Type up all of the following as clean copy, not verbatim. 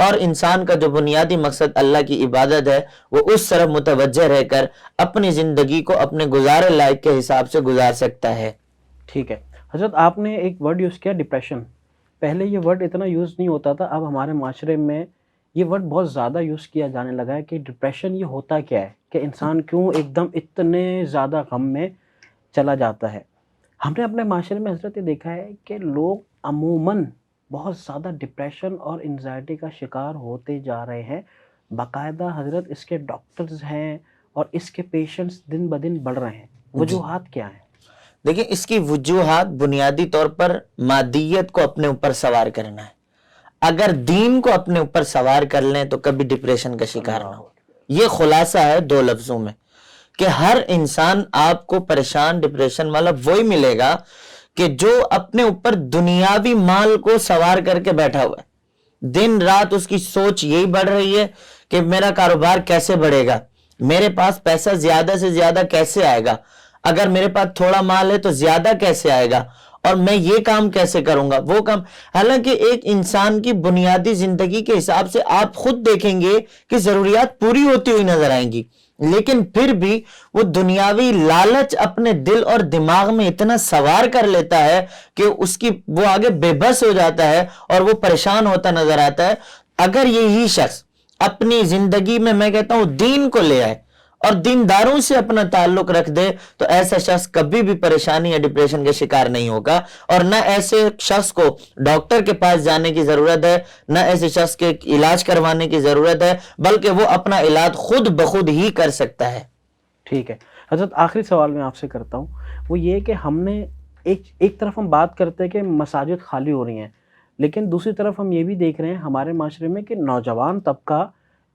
اور انسان کا جو بنیادی مقصد اللہ کی عبادت ہے وہ اس طرف متوجہ رہ کر اپنی زندگی کو اپنے گزارے لائق کے حساب سے گزار سکتا ہے. ٹھیک ہے حضرت، آپ نے ایک ورڈ یوز کیا ڈپریشن. پہلے یہ ورڈ اتنا یوز نہیں ہوتا تھا، اب ہمارے معاشرے میں یہ ورڈ بہت زیادہ یوز کیا جانے لگا ہے کہ ڈپریشن یہ ہوتا کیا ہے، کہ انسان کیوں ایک دم اتنے زیادہ غم میں چلا جاتا ہے. ہم نے اپنے معاشرے میں حضرت یہ دیکھا ہے کہ لوگ عموماً بہت زیادہ ڈپریشن اور انزائٹی کا شکار ہوتے جا رہے ہیں. باقاعدہ حضرت اس کے ڈاکٹرز ہیں اور اس کے پیشنٹس دن بدن بڑھ رہے ہیں. وجوہات کیا ہیں؟ دیکھیں اس کی وجوہات بنیادی طور پر مادیت کو اپنے اوپر سوار کرنا ہے. اگر دین کو اپنے اوپر سوار کر لیں تو کبھی ڈپریشن کا شکار نہ ہو. یہ خلاصہ ہے 2 لفظوں میں کہ ہر انسان آپ کو پریشان ڈپریشن والا وہی ملے گا کہ جو اپنے اوپر دنیاوی مال کو سوار کر کے بیٹھا ہوا ہے. دن رات اس کی سوچ یہی بڑھ رہی ہے کہ میرا کاروبار کیسے بڑھے گا، میرے پاس پیسہ زیادہ سے زیادہ کیسے آئے گا، اگر میرے پاس تھوڑا مال ہے تو زیادہ کیسے آئے گا، اور میں یہ کام کیسے کروں گا وہ کام. حالانکہ ایک انسان کی بنیادی زندگی کے حساب سے آپ خود دیکھیں گے کہ ضروریات پوری ہوتی ہوئی نظر آئیں گی، لیکن پھر بھی وہ دنیاوی لالچ اپنے دل اور دماغ میں اتنا سوار کر لیتا ہے کہ اس کی وہ آگے بے بس ہو جاتا ہے اور وہ پریشان ہوتا نظر آتا ہے. اگر یہی شخص اپنی زندگی میں میں کہتا ہوں دین کو لے آئے اور دینداروں سے اپنا تعلق رکھ دے تو ایسا شخص کبھی بھی پریشانی یا ڈپریشن کے شکار نہیں ہوگا. اور نہ ایسے شخص کو ڈاکٹر کے پاس جانے کی ضرورت ہے، نہ ایسے شخص کے علاج کروانے کی ضرورت ہے، بلکہ وہ اپنا علاج خود بخود ہی کر سکتا ہے. ٹھیک ہے حضرت، آخری سوال میں آپ سے کرتا ہوں، وہ یہ کہ ہم نے ایک طرف ہم بات کرتے ہیں کہ مساجد خالی ہو رہی ہیں، لیکن دوسری طرف ہم یہ بھی دیکھ رہے ہیں ہمارے معاشرے میں کہ نوجوان طبقہ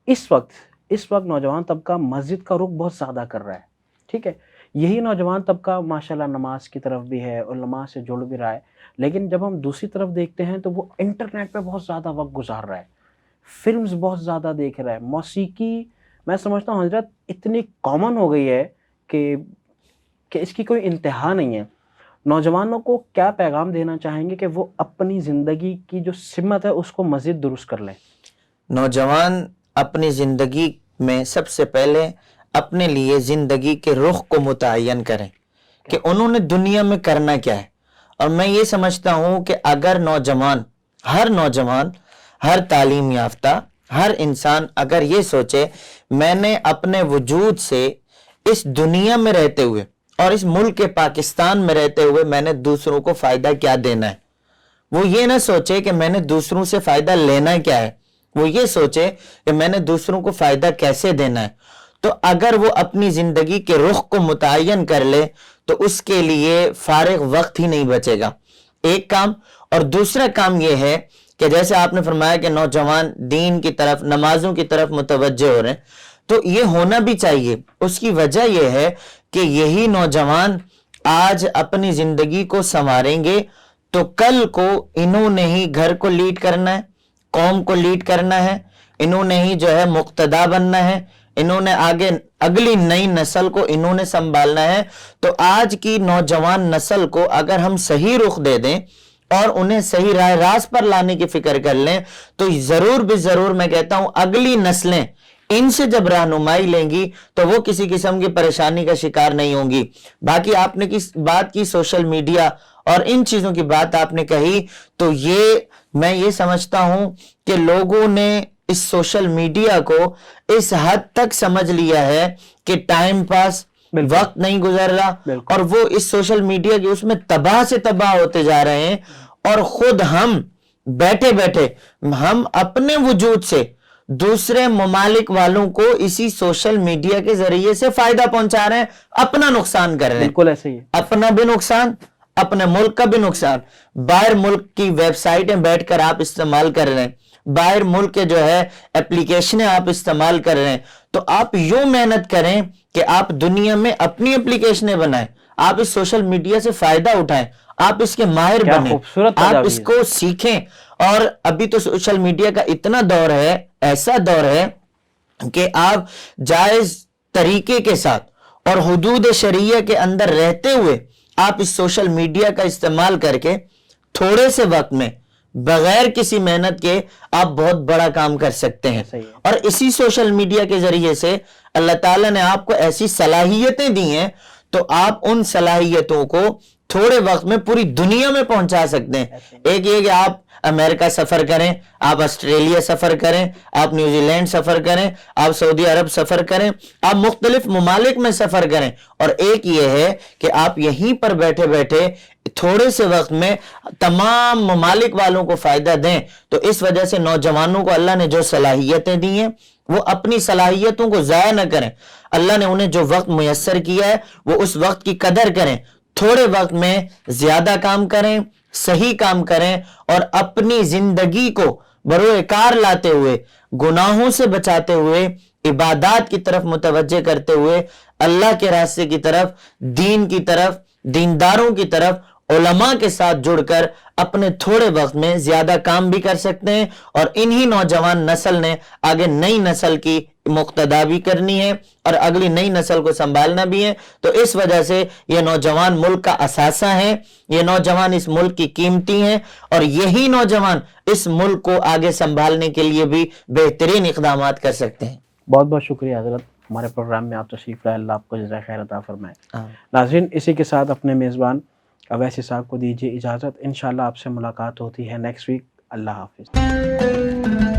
اس وقت نوجوان طبقہ مسجد کا رخ بہت زیادہ کر رہا ہے. ٹھیک ہے، یہی نوجوان طبقہ ماشاءاللہ نماز کی طرف بھی ہے اور نماز سے جڑ بھی رہا ہے، لیکن جب ہم دوسری طرف دیکھتے ہیں تو وہ انٹرنیٹ پہ بہت زیادہ وقت گزار رہا ہے، فلمز بہت زیادہ دیکھ رہا ہے. موسیقی میں سمجھتا ہوں حضرت اتنی کامن ہو گئی ہے کہ اس کی کوئی انتہا نہیں ہے. نوجوانوں کو کیا پیغام دینا چاہیں گے کہ وہ اپنی زندگی کی جو سمت ہے اس کو مزید درست کر لیں؟ نوجوان اپنی زندگی میں سب سے پہلے اپنے لیے زندگی کے رخ کو متعین کریں کہ انہوں نے دنیا میں کرنا کیا ہے. اور میں یہ سمجھتا ہوں کہ اگر نوجوان، ہر تعلیم یافتہ، ہر انسان اگر یہ سوچے میں نے اپنے وجود سے اس دنیا میں رہتے ہوئے اور اس ملک پاکستان میں رہتے ہوئے میں نے دوسروں کو فائدہ کیا دینا ہے، وہ یہ نہ سوچے کہ میں نے دوسروں سے فائدہ لینا کیا ہے، وہ یہ سوچے کہ میں نے دوسروں کو فائدہ کیسے دینا ہے. تو اگر وہ اپنی زندگی کے رخ کو متعین کر لے تو اس کے لیے فارغ وقت ہی نہیں بچے گا. ایک کام. اور دوسرا کام یہ ہے کہ جیسے آپ نے فرمایا کہ نوجوان دین کی طرف، نمازوں کی طرف متوجہ ہو رہے ہیں، تو یہ ہونا بھی چاہیے. اس کی وجہ یہ ہے کہ یہی نوجوان آج اپنی زندگی کو سنواریں گے تو کل کو انہوں نے ہی گھر کو لیڈ کرنا ہے، قوم کو لیڈ کرنا ہے، انہوں نے ہی جو ہے مقتدا بننا ہے، انہوں نے آگے اگلی نئی نسل کو انہوں نے سنبھالنا ہے. تو آج کی نوجوان نسل کو اگر ہم صحیح رخ دے دیں اور انہیں صحیح راہ راست پر لانے کی فکر کر لیں تو ضرور بھی ضرور میں کہتا ہوں اگلی نسلیں ان سے جب رہنمائی لیں گی تو وہ کسی قسم کی پریشانی کا شکار نہیں ہوں گی. باقی آپ نے کس بات کی سوشل میڈیا اور ان چیزوں کی بات آپ نے کہی، تو یہ میں یہ سمجھتا ہوں کہ لوگوں نے اس سوشل میڈیا کو اس حد تک سمجھ لیا ہے کہ ٹائم پاس، وقت نہیں گزر رہا، اور وہ اس سوشل میڈیا کی اس میں تباہ سے تباہ ہوتے جا رہے ہیں. اور خود ہم بیٹھے بیٹھے ہم اپنے وجود سے دوسرے ممالک والوں کو اسی سوشل میڈیا کے ذریعے سے فائدہ پہنچا رہے ہیں، اپنا نقصان کر رہے ہیں. بالکل ایسے ہی ہے، اپنا بھی نقصان، اپنے ملک کا بھی نقصان. باہر ملک کی ویب سائٹیں بیٹھ کر آپ استعمال کر رہے ہیں، باہر ملک کے جو ہے اپلیکیشنیں آپ استعمال کر رہے ہیں. تو آپ یوں محنت کریں کہ آپ دنیا میں اپنی اپلیکیشنیں بنائیں، آپ اس سوشل میڈیا سے فائدہ اٹھائیں، آپ اس کے ماہر بنیں، آپ اس کو سیکھیں. اور ابھی تو سوشل میڈیا کا اتنا دور ہے، ایسا دور ہے کہ آپ جائز طریقے کے ساتھ اور حدود شریعہ کے اندر رہتے ہوئے آپ اس سوشل میڈیا کا استعمال کر کے تھوڑے سے وقت میں بغیر کسی محنت کے آپ بہت بڑا کام کر سکتے ہیں. صحیح ہے. اور اسی سوشل میڈیا کے ذریعے سے اللہ تعالیٰ نے آپ کو ایسی صلاحیتیں دی ہیں تو آپ ان صلاحیتوں کو تھوڑے وقت میں پوری دنیا میں پہنچا سکتے ہیں. ایک یہ کہ آپ امریکہ سفر کریں, آپ آسٹریلیا سفر کریں, آپ نیوزی لینڈ سفر کریں, آپ سعودی عرب سفر کریں, آپ مختلف ممالک میں سفر کریں, اور ایک یہ ہے کہ آپ یہیں پر بیٹھے بیٹھے تھوڑے سے وقت میں تمام ممالک والوں کو فائدہ دیں. تو اس وجہ سے نوجوانوں کو اللہ نے جو صلاحیتیں دی ہیں وہ اپنی صلاحیتوں کو ضائع نہ کریں. اللہ نے انہیں جو وقت میسر کیا ہے وہ اس وقت کی قدر کریں. تھوڑے وقت میں زیادہ کام کریں, صحیح کام کریں, اور اپنی زندگی کو بروئے کار لاتے ہوئے, گناہوں سے بچاتے ہوئے, عبادات کی طرف متوجہ کرتے ہوئے, اللہ کے راستے کی طرف, دین کی طرف, دینداروں کی طرف, علماء کے ساتھ جڑ کر اپنے تھوڑے وقت میں زیادہ کام بھی کر سکتے ہیں. اور انہی نوجوان نسل نے آگے نئی نسل کی مقتدا بھی کرنی ہے اور اگلی نئی نسل کو سنبھالنا بھی ہے. تو اس وجہ سے یہ نوجوان ملک کا اثاثہ ہیں, یہ نوجوان اس ملک کی قیمتی ہیں, اور یہی نوجوان اس ملک کو آگے سنبھالنے کے لیے بھی بہترین اقدامات کر سکتے ہیں. بہت بہت شکریہ حضرت, ہمارے پروگرام میں آپ تشریف لائے, اللہ آپ کو جزائے خیر عطا فرمائے. ناظرین, اسی کے ساتھ اپنے میزبان اویس اسحاق کو دیجیے اجازت. انشاءاللہ آپ سے ملاقات ہوتی ہے نیکسٹ ویک. اللہ حافظ.